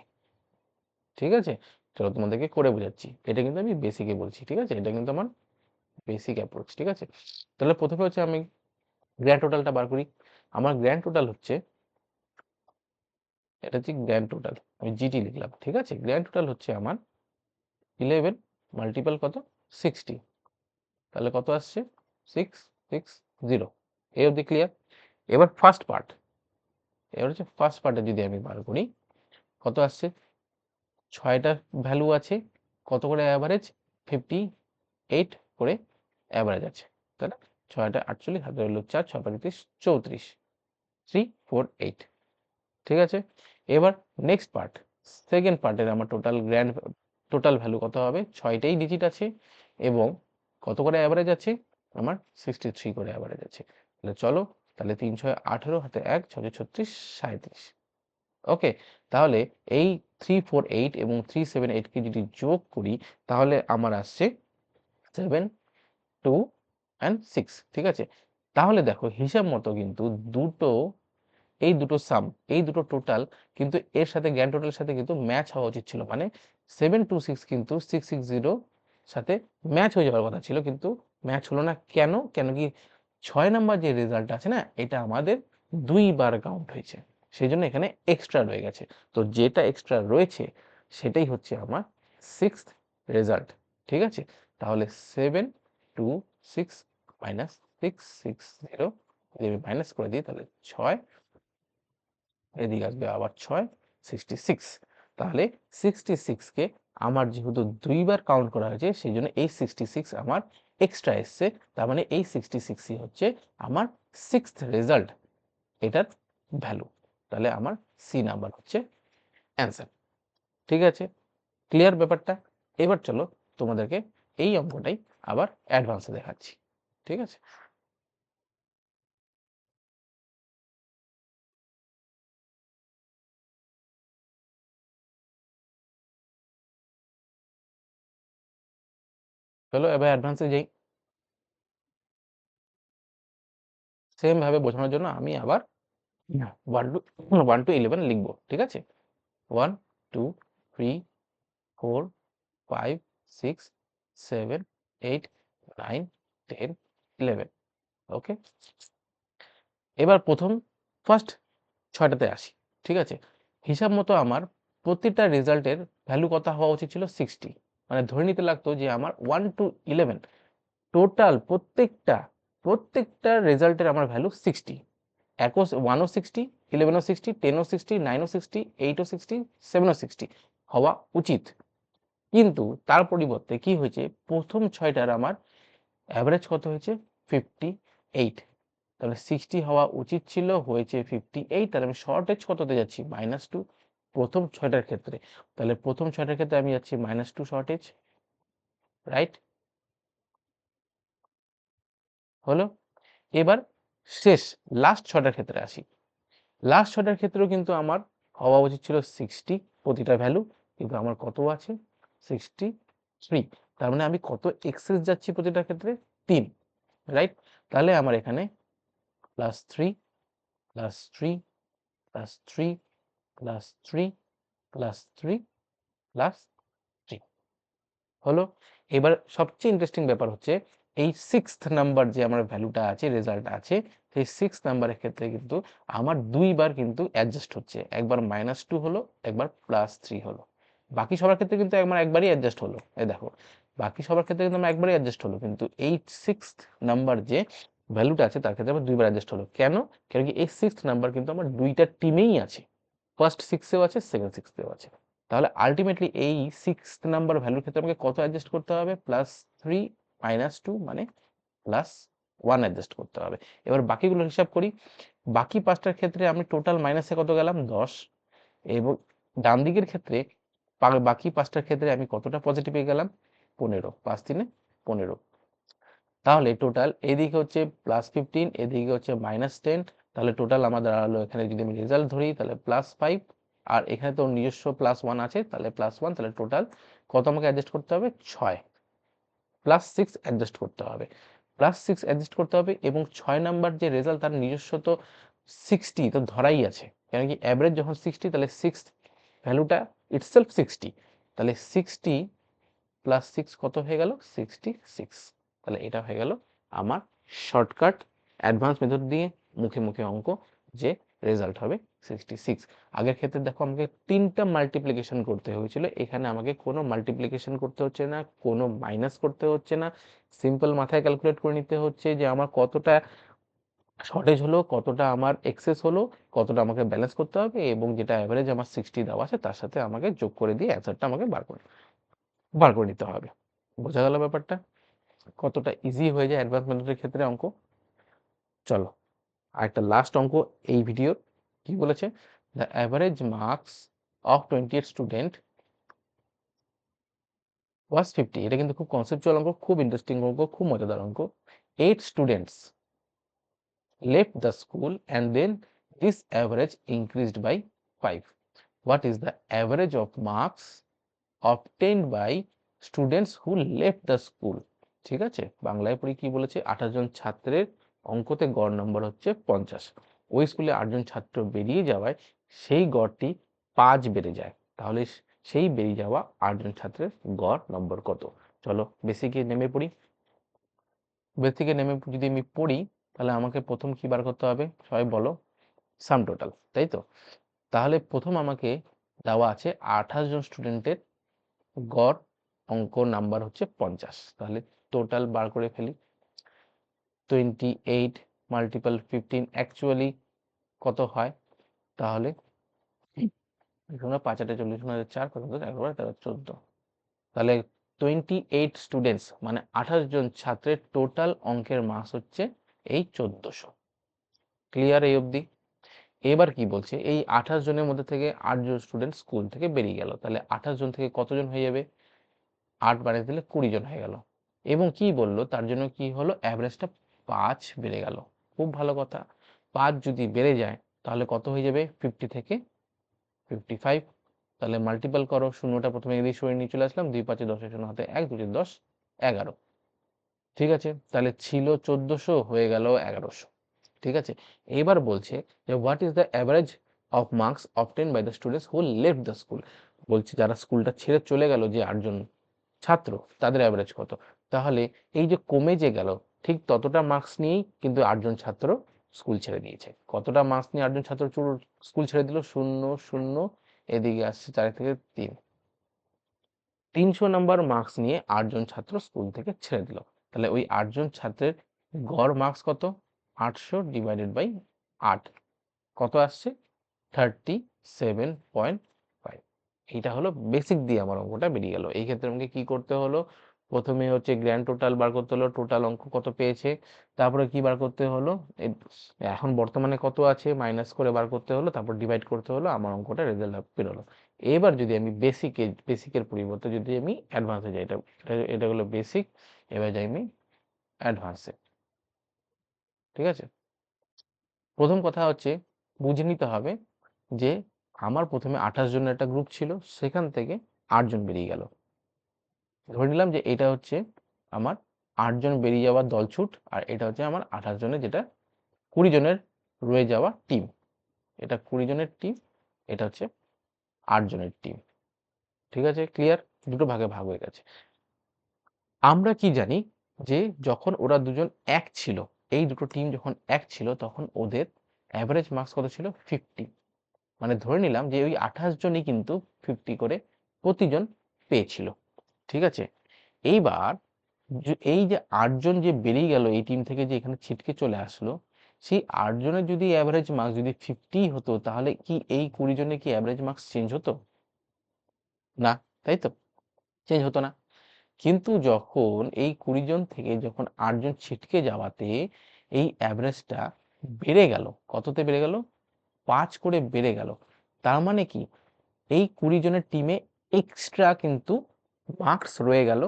ঠিক আছে। চলো তোমাদেরকে করে বোঝাচ্ছি, এটা কিন্তু আমি বেসিকে বলছি, ঠিক আছে, এটা কিন্তু আমার বেসিক অ্যাপ্রোচ, ঠিক আছে। তাহলে প্রথমে হচ্ছে আমি গ্র্যান্ড টোটালটা বার করি। আমার গ্র্যান্ড টোটাল হচ্ছে, এটা হচ্ছে গ্র্যান্ড টোটাল, আমি জিটি লিখলাম, ঠিক আছে। গ্র্যান্ড টোটাল হচ্ছে আমার 11 মাল্টিপল কত, 60, তাহলে কত আসছে 660, এই অবধি ক্লিয়ার। এবার ফার্স্ট পার্ট, এবার হচ্ছে ফার্স্ট পার্টে যদি আমি বার করি, কত আসছে, 6টা ভ্যালু আছে, কত করে অ্যাভারেজ, 58 করে অ্যাভারেজ আছে, তাই না? 6টা 48, হাতে রইল 4, 6 5 34, 3 4 8। ঠিক আছে, এবার নেক্সট পার্ট, সেকেন্ড পার্টের আমার টোটাল ভ্যালু কত হবে, 6টাই ডিজিট আছে এবং কত করে অ্যাভারেজ আছে, আমার 63 করে অ্যাভারেজ আছে। তাহলে চলো, তাহলে 3 6 18, হাতে 1, 6 36, 37। ওকে, তাহলে এই 348 এবং 378 কে যদি যোগ করি, তাহলে আমার আসছে 7 2 and 6। ঠিক আছে, তাহলে দেখো হিসাব মতো কিন্তু দুটো এই দুটো টোটাল কিন্তু এর সাথে গ্র্যান্ড টোটালের সাথে কিন্তু ম্যাচ হওয়া উচিত ছিল, মানে 726 কিন্তু 660 সাথে ম্যাচ হয়ে যাওয়ার কথা ছিল, কিন্তু ম্যাচ হলো না। কেন? কেন কি 6 নাম্বার যে রেজাল্ট আছে না, এটা আমাদের 2বার কাউন্ট হয়েছে, সেই জন্য এখানে এক্সট্রা রয়ে গেছে। তো যেটা এক্সট্রা রয়েছে সেটাই হচ্ছে আমার 6th রেজাল্ট। ঠিক আছে, তাহলে 726 মাইনাস 660 যদি আমি মাইনাস করে দিই, তাহলে 6, এদিকে আসবে আবার 6, 66। তাহলে 66 কে আমার যেহেতু 2বার কাউন্ট করা হয়েছে, সেই জন্য এই 66 আমার এক্সট্রা এসছে। তার মানে এই 66ই হচ্ছে আমার 6th রেজাল্ট, এটার ভ্যালু। তাহলে আমার সি নাম্বার হচ্ছে অ্যান্সার। ঠিক আছে, ক্লিয়ার ব্যাপারটা? এবার চলো তোমাদেরকে এই অঙ্কটাই আবার অ্যাডভান্সে দেখাচ্ছি। ঠিক আছে, চলো এবার অ্যাডভান্সে যাই। সেম ভাবে বোঝানোর জন্য আমি আবার 1 to 11 লিখবো। ঠিক আছে, 1 2 3 4 5 6 7 8 9 10 11। ওকে, এবার ফার্স্ট 6টাতে আসি। ঠিক আছে, হিসাব মতো আমার প্রতিটা রেজাল্টের ভ্যালু কত হওয়া উচিত ছিল, 60। মানে ধরে নিতে লাগতো যে আমার 1 to 11 টোটাল প্রত্যেকটা রেজাল্টের আমার ভ্যালু 60। 1ও 60, 11ও 60, 10ও 60, 9ও 60, 8ও 60, 7ও 60 হওয়া উচিত। কিন্তু তার পরিবর্তে কি হয়েছে, প্রথম 6টার আমার অ্যাভারেজ কত হয়েছে, 58। তাহলে 60 হওয়া উচিত ছিল, হয়েছে 58। তাহলে আমি শর্টেজ কততে যাচ্ছি, -2 প্রথম 6টার ক্ষেত্রে। তাহলে প্রথম 6টার ক্ষেত্রে আমি যাচ্ছি -2 শর্টেজ, রাইট? হলো, এবার শেষ লাস্ট 6টার ক্ষেত্রে আসি। লাস্ট 6টার ক্ষেত্রেও কিন্তু আমার হওয়া উচিত ছিল 60 প্রতিটা ভ্যালু, কিন্তু আমার কত আছে, 63। তার মানে আমি কত এক্সেস যাচ্ছি প্রতিটা ক্ষেত্রে, 3, রাইট? তাহলে আমার এখানে +3 +3 +3 +3 +3 +3 হলো। এবার সবচেয়ে ইন্টারেস্টিং ব্যাপার হচ্ছে, এই 6th নাম্বার যে আমার ভ্যালুটা আছে, রেজাল্ট আছে, সেই 6th নাম্বারের ক্ষেত্রে কিন্তু আমার 2বার কিন্তু অ্যাডজাস্ট হচ্ছে। একবার -2 হলো, একবার +3 হলো। বাকি সবার ক্ষেত্রে কিন্তু আমার একবারই অ্যাডজাস্ট হলো। এই দেখো, বাকি সবার ক্ষেত্রে কিন্তু আমার একবারই অ্যাডজাস্ট হলো, কিন্তু এই 6th নাম্বার যে ভ্যালুটা আছে তার ক্ষেত্রে আমার 2বার অ্যাডজাস্ট হলো। কেন? কারণ কি এই 6th নাম্বার কিন্তু আমার 2টা টিমেই আছে। ফার্স্ট 6 এও আছে, সেকেন্ড 6 এও আছে। তাহলে আলটিমেটলি এই 6th নাম্বার ভ্যালুর ক্ষেত্রে আমাকে কত অ্যাডজাস্ট করতে হবে, +3 -2 মানে +1 অ্যাডজাস্ট করতে হবে। এবার বাকিগুলো হিসাব করি। বাকি 5টার ক্ষেত্রে আমি টোটাল মাইনাসে কত গেলাম, 10। এবং ডান দিকের ক্ষেত্রে বাকি 5টার ক্ষেত্রে আমি কতটা পজিটিভে গেলাম, 15, 5 3 15। তাহলে টোটাল এদিকে হচ্ছে +15, এদিকে হচ্ছে -10। তাহলে টোটাল আমার দাঁড়ালো, এখানে যদি আমি রেজাল্ট ধরি তাহলে +5, আর এখানে তো নিজস্ব +1 আছে, তাহলে +1। তাহলে টোটাল কত আমাকে অ্যাডজাস্ট করতে হবে, 6 +6 অ্যাডজাস্ট করতে হবে, +6 অ্যাডজাস্ট করতে হবে। এবং 6 নাম্বার যে রেজাল্ট তার নিজস্ব তো 60 তো ধরাই আছে, কেন কি অ্যাভারেজ যখন 60, তাহলে 6th ভ্যালুটা ইটসেলফ 60। তাহলে 60 +6 কত হয়ে গেল, 66। তাহলে এটা হয়ে গেল আমার শর্টকাট অ্যাডভান্স মেথড দিয়ে মুখে মুখে অঙ্ক, যে রেজাল্ট হবে 66। আগের ক্ষেত্রে দেখো আমাকে 3টা মাল্টিপ্লিকেশন করতে হয়েছিল, এখানে আমাকে কোনো মাল্টিপ্লিকেশন করতে হচ্ছে না, কোনো মাইনাস করতে হচ্ছে না, সিম্পল মাথায় ক্যালকুলেট করে নিতে হচ্ছে যে আমার কতটা শর্টেজ হলো কতটা আমার এক্সেস হলো, কতটা আমাকে ব্যালেন্স করতে হবে, এবং যেটা অ্যাভারেজ আমার 60 দেওয়া আছে তার সাথে আমাকে যোগ করে দিয়ে অ্যান্সারটা আমাকে বার করে নিতে হবে। বোঝা গেল ব্যাপারটা কতটা ইজি হয়ে যায় অ্যাডভান্স মেথডের ক্ষেত্রে অঙ্ক। চলো আরেকটা লাস্ট অঙ্ক এই ভিডিও। কি বলেছে? The average marks of 28 student was 50। এটা কিন্তু খুব কনসেপচুয়াল অঙ্ক, খুব ইন্টারেস্টিং অঙ্ক, খুব মজাদার অঙ্ক। 8 students left the school and then this average increased by 5. What is the average of marks obtained by students who left the school? ঠিক আছে, বাংলায় পড়ি কি বলেছে? 28 জন ছাত্রের অঙ্কতে গড় নম্বর হচ্ছে 50। ওই স্কুলে 8 জন ছাত্র বেরিয়ে যাওয়ায় সেই গড়টি 5 বেড়ে যায়। তাহলে সেই বেরিয়ে যাওয়া 8 জন ছাত্রের গড় নম্বর কত? চলো বেসিকে নেমে পড়ি। বেসিকে নেমে যদি আমি পড়ি তাহলে আমাকে প্রথম কি বার করতে হবে? সবাই বলো। সাম টোটাল, তাই তো? তাহলে প্রথম আমাকে দেওয়া আছে 28 জন স্টুডেন্টের গড় অঙ্ক নাম্বার হচ্ছে 50। তাহলে টোটাল বার করে ফেলি। 28 মাল্টিপল 15 অ্যাকচুয়ালি কত হয়? তাহলে 5 8 40 4 কত 11 13 14। তাহলে 28 স্টুডেন্টস মানে 28 জন ছাত্রের টোটাল অঙ্কের মার্কস হচ্ছে এই 1400। ক্লিয়ার এই অবধি? এবার কি বলছে? এই 28 জনের মধ্যে থেকে 8 জন স্টুডেন্ট স্কুল থেকে বেরিয়ে গেল। তাহলে 28 জন থেকে কতজন হয়ে যাবে? 8 বাড়িয়ে দিলে 20 জন হয়ে গেল। এবং কি বলল? তার জন্য কি হলো? অ্যাভারেজটা 5 বেড়ে গেল। খুব ভালো কথা। 5 যদি বেড়ে যায় তাহলে কত হয়ে যাবে? 50 থেকে 55। তাহলে মাল্টিপল করো, শূন্যটা প্রথমে এদিকে সরিয়ে নিয়ে চলে আসলাম। 2 5 10 শূন্য হাতে 1 2 10 11। ঠিক আছে, তাহলে ছিল 1400 হয়ে গেল 1100। ঠিক আছে, এবার বলছে যে what is the average of marks obtain by the students who left the school. বলছে যারা স্কুলটা ছেড়ে চলে গেল, যে 8 জন ছাত্র, তাদের অ্যাভারেজ কত? তাহলে এই যে কমে যে গেল, ঠিক ততটা মার্কস নিয়েই কিন্তু 8 জন ছাত্র স্কুল ছেড়ে দিয়েছে। কতটা মার্কস নিয়ে 8 জন ছাত্র স্কুল ছেড়ে দিল? 0 0, এদিকে আসছে 4 থেকে 3, 300 নাম্বার মার্কস নিয়ে 8 জন ছাত্র স্কুল থেকে ছেড়ে দিল। তাহলে ওই 8 জন ছাত্রের গড় মার্কস কত? 800 ডিভাইডেড বাই 8 কত আসছে? 37.5। এইটা হলো বেসিক দিয়ে আমার অঙ্কটা বেরিয়ে গেল। এই ক্ষেত্রে আমাকে কি করতে হলো? প্রথমে হচ্ছে গ্র্যান্ড টোটাল বার করতে হলো, টোটাল অঙ্ক কত পেয়েছে। তারপরে কি বার করতে হলো? এখন বর্তমানে কত আছে মাইনাস করে বার করতে হলো, তারপর ডিভাইড করতে হলো, আমার অঙ্কটা রেজাল্ট বেরোলো। এবার যদি আমি বেসিকের পরিবর্তে যদি আমি অ্যাডভান্সে যাই, এটা হলো বেসিক, এবার যাই আমি অ্যাডভান্সে। ঠিক আছে, প্রথম কথা হচ্ছে বুঝে নিতে হবে যে আমার প্রথমে 28 জনের একটা গ্রুপ ছিল, সেখান থেকে 8 জন বেরিয়ে গেল। ধরে নিলাম যে এটা হচ্ছে আমার 8 জন বেরিয়ে যাওয়ার দলছুট, আর এটা হচ্ছে আমার 28 জনের, যেটা 20 জনের রয়ে যাওয়া টিম। এটা 20 জনের টিম, এটা হচ্ছে 8 জনের টিম। ঠিক আছে, ক্লিয়ার? দুটো ভাগে ভাগ হয়ে গেছে। আমরা কি জানি যে যখন ওরা দুজন এক ছিল, এই দুটো টিম যখন এক ছিল, তখন ওদের অ্যাভারেজ মার্কস কত ছিল? 50। মানে ধরে নিলাম যে ওই 28 জনই কিন্তু 50 করে প্রতিজন পেয়েছিল। ঠিক আছে, এইবার এই যে 8 জন যে বেরিয়ে গেল এই টিম থেকে, যে এখানে ছিটকে চলে আসলো, সেই 8 জনের যদি অ্যাভারেজ মার্কস যদি 50 হতো, তাহলে কি এই 20 জনের কি অ্যাভারেজ মার্কস চেঞ্জ হতো? না, তাই তো? চেঞ্জ হতো না। কিন্তু যখন এই 20 জন থেকে যখন 8 জন ছিটকে যাওয়াতে এই অ্যাভারেজটা বেড়ে গেল, কততে বেড়ে গেল? 5 করে বেড়ে গেল। তার মানে কি এই 20 জনের টিমে এক্সট্রা কিন্তু মার্কস রয়ে গেল।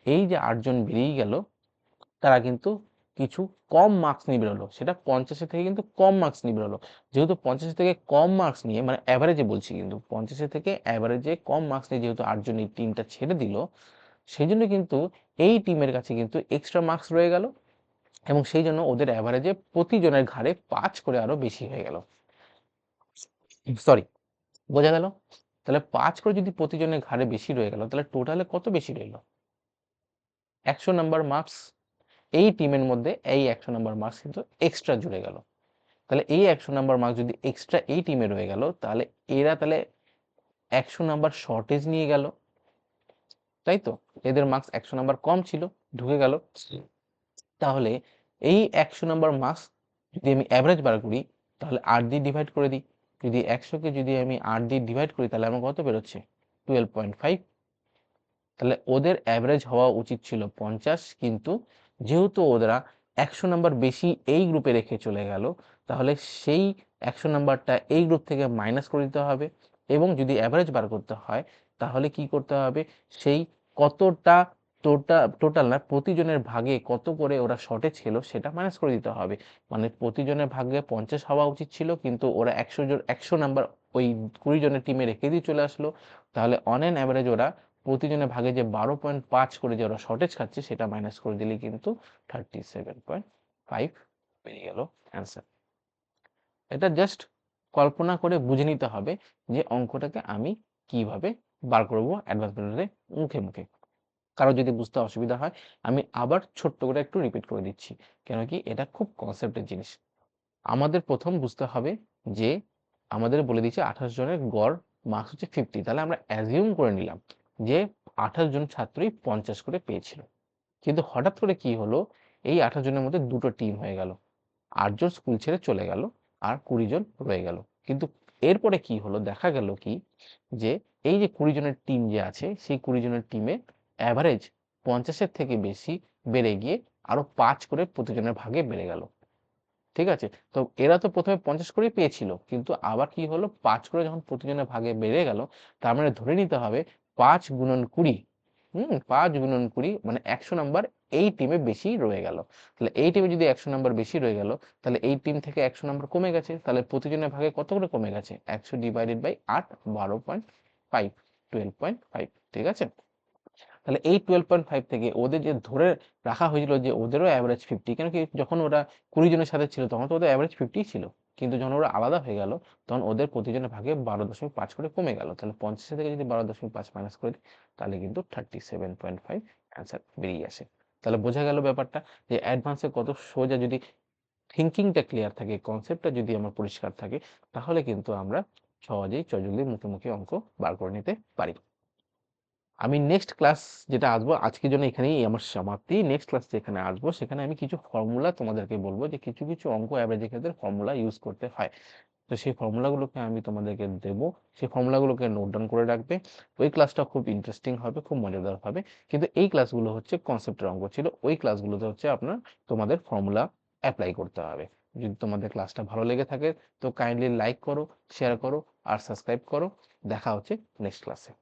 এই যে 8 জন বেরিয়ে গেল, তারা কিন্তু কিছু কম মার্কস নিয়ে বেরোলো, সেটা 50 থেকে কিন্তু কম মার্কস নিয়ে বেরোলো। যেহেতু 50 থেকে কম মার্কস নিয়ে, মানে অ্যাভারেজে বলছি, কিন্তু 50 থেকে অ্যাভারেজে কম মার্কস নিয়ে যেহেতু 8 জন এই টিমটা ছেড়ে দিল, সেই জন্য কিন্তু এই টিমের কাছে কিন্তু এক্সট্রা মার্কস রয়ে গেল, এবং সেই জন্য ওদের অ্যাভারেজে প্রতিজনের ঘাড়ে 5 করে আরো বেশি হয়ে গেল। সরি, বোঝা গেল? তাহলে 5 করে যদি প্রতিজনের ঘাড়ে বেশি রয়ে গেল, তাহলে টোটালে কত বেশি রইল? 100 নাম্বার মার্কস। এই টিমের মধ্যে এই 100 নাম্বার মার্কস কিন্তু এক্সট্রা জুড়ে গেল। তাহলে এই 100 নাম্বার মার্কস যদি এক্সট্রা এই টিমে রয়ে গেল, তাহলে এরা তাহলে 100 নাম্বার শর্টেজ নিয়ে গেল, তাই তো? এদের মার্কস 100 নাম্বার কম ছিল, ঢুকে গেল। তাহলে এই 100 নাম্বার মার্কস যদি আমি অ্যাভারেজ বার করি তাহলে 8 দিয়ে ডিভাইড করে দিই। যদি 100কে যদি আমি 8 দিয়ে ডিভাইড করি তাহলে আমার কত বেরোচ্ছে? 12.5। তাহলে ওদের অ্যাভারেজ হওয়া উচিত ছিল 50, কিন্তু যেহেতু ওরা 100 নাম্বার বেশি এই গ্রুপে রেখে চলে গেল, তাহলে সেই 100 নাম্বারটা এই গ্রুপ থেকে মাইনাস করে দিতে হবে। এবং যদি অ্যাভারেজ বার করতে হয় তাহলে কি করতে হবে, সেই কতটা টোটাল না, প্রতিজনের ভাগে কত করে ওরা শর্টে ছিল সেটা মাইনাস করে দিতে হবে। মানে প্রতিজনের ভাগে 50 হওয়া উচিত ছিল, কিন্তু ওরা 100 নাম্বার ওই 20 জনের টিমে রেখে দিয়ে চলে আসলো। তাহলে অন অ্যান অ্যাভারেজ ওরা প্রতিজনের ভাগে যে 12.5 করে যে ওরা শর্টেজ খাচ্ছে সেটা মাইনাস করে দিলেই কিন্তু 37.5 বেরিয়ে গেল অ্যান্সার। এটা জাস্ট কল্পনা করে বুঝে নিতে হবে যে অঙ্কটাকে আমি কিভাবে বার করব অ্যাডভান্স মেথডে মুখে মুখে। কারো যদি বুঝতে অসুবিধা হয় আমি আবার ছোট্ট করে একটু রিপিট করে দিচ্ছি, কেন কি এটা খুব কনসেপ্টের জিনিস। আমাদের প্রথম বুঝতে হবে যে আমাদের বলে দিচ্ছে 28 জনের গড় মার্কস হচ্ছে 50, তাহলে আমরা অ্যাজিউম করে নিলাম যে 28 জন ছাত্রই 50 করে পেয়েছিল। কিন্তু হঠাৎ করে কি হলো, এই 28 জনের মধ্যে দুটো টিম হয়ে গেল, 8 জন স্কুল ছেড়ে চলে গেল আর 20 জন রয়ে গেল। কিন্তু এরপরে কি হলো, দেখা গেল কি যে এই যে 20 জনের টিম যে আছে সেই 20 জনের টিমে অ্যাভারেজ 50-এর থেকে বেশি বেড়ে গিয়ে আরো 5 করে প্রতিজনের ভাগে বেড়ে গেল। ঠিক আছে? তো এরা তো ১ম এ ৫০ করেই পেয়েছিল। কিন্তু আবার কি হলো, ৫ করে যখন প্রতিজনের ভাগে বেড়ে গেল, তার মানে ধরে নিতে হবে ৫ গুণন ২০, ৫ গুণন ২০ মানে ১০০ নাম্বার এই টিমে বেশি রয়ে গেল। তাহলে এই টিমে যদি ১০০ নাম্বার বেশি রয়ে গেল, তাহলে এই টিম থেকে ১০০ নাম্বার কমে গেছে। তাহলে প্রতিজনের ভাগে কত করে কমে গেছে? ১০০ ডিভাইডেড বাই ৮, ১২.৫, 12.5, ঠিক আছে? তাহলে এই 12.5 থেকে ওদের যে ধরে রাখা হয়েছিল যে ওদেরও অ্যাভারেজ 50, কেন কি যখন ওরা 20 জনের সাথে ছিল তখন তো ওদের অ্যাভারেজ 50 ছিল। কিন্তু যখন ওরা আলাদা হয়ে গেল তখন ওদের প্রতিজনের ভাগে 12.5 করে কমে গেল। তাহলে 50 থেকে যদি 12.5 মাইনাস করে দিই তাহলে কিন্তু 37.5 অ্যান্সার বেরিয়ে আসে। তাহলে বোঝা গেল ব্যাপারটা যে অ্যাডভান্সে কত সোজা, যদি থিঙ্কিংটা ক্লিয়ার থাকে, কনসেপ্টটা যদি আমার পরিষ্কার থাকে, তাহলে কিন্তু আমরা সহজেই চটজলদি মুখে মুখে অঙ্ক বার করে নিতে পারি। আমি নেক্সট ক্লাস যেটা আসবো, আজকের জন্য এখানেই আমার সমাপ্তি। নেক্সট ক্লাস যেখানে আসবো সেখানে আমি কিছু ফর্মুলা তোমাদেরকে বলবো যে কিছু কিছু অঙ্ক অ্যাভারেজের ক্ষেত্রে ফর্মুলা ইউজ করতে হয়। তো সেই ফর্মুলাগুলোকে আমি তোমাদেরকে দেবো, সেই ফর্মুলাগুলোকে নোট ডাউন করে রাখবে। ওই ক্লাসটা খুব ইন্টারেস্টিং হবে, খুব মজাদার হবে। কিন্তু এই ক্লাসগুলো হচ্ছে কনসেপ্টের অঙ্ক ছিল, ওই ক্লাসগুলোতে হচ্ছে আপনার তোমাদের ফর্মুলা অ্যাপ্লাই করতে হবে। যদি তোমাদের ক্লাসটা ভালো লেগে থাকে তো কাইন্ডলি লাইক করো, শেয়ার করো আর সাবস্ক্রাইব করো। দেখা হচ্ছে নেক্সট ক্লাসে।